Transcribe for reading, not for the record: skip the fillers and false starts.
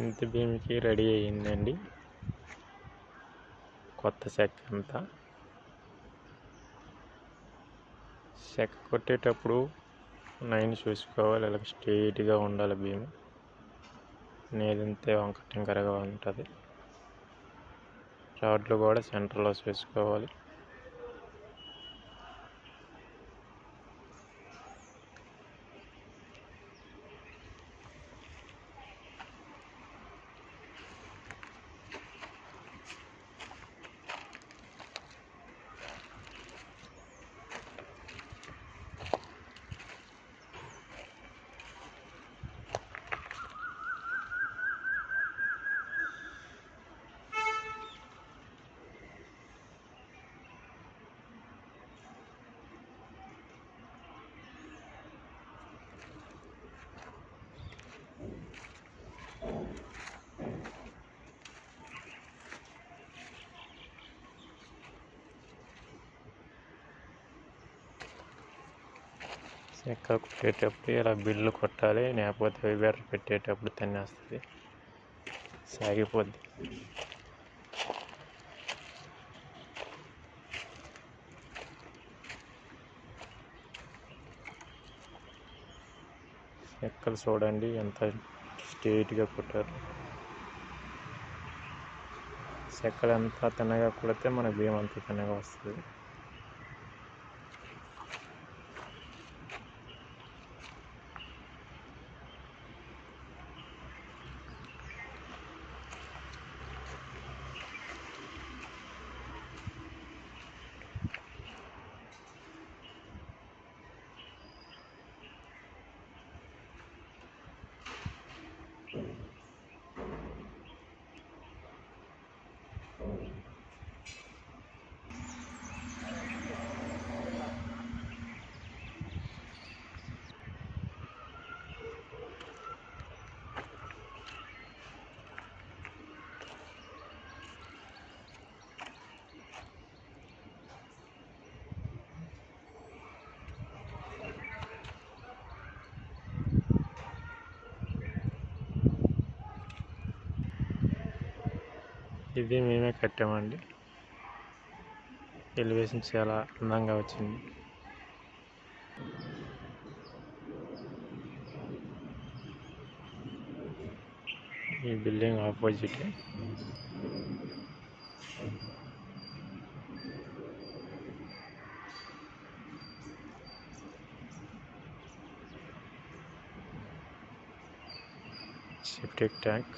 ఇంత భీమికి రెడీ అయ్యిందండి కొత్త చెక్క అంతా. చెక్క కొట్టేటప్పుడు లైన్ చూసుకోవాలి, ఇలా స్ట్రైట్గా ఉండాలి భీము. నేదంతే వంక టింకరగా ఉంటుంది. రాడ్లు కూడా సెంటర్లో చూసుకోవాలి. చెక్క కొట్టేటప్పుడు ఇలా బిల్లు కొట్టాలి, లేకపోతే వైబ్రేటర్ పెట్టేటప్పుడు తన్నేస్తుంది, సాగిపోద్ది. చెక్కలు చూడండి ఎంత స్ట్రైట్గా కొట్టారు. చెక్కలు ఎంత తిన్నగా కొడితే మన బియ్యం అంత తిన్నగా వస్తుంది. ఇది మేమే కట్టామండి. ఎలివేషన్ చాలా అందంగా వచ్చింది. ఈ బిల్డింగ్ ఆపోజిట్ సెప్టిక్ ట్యాంక్.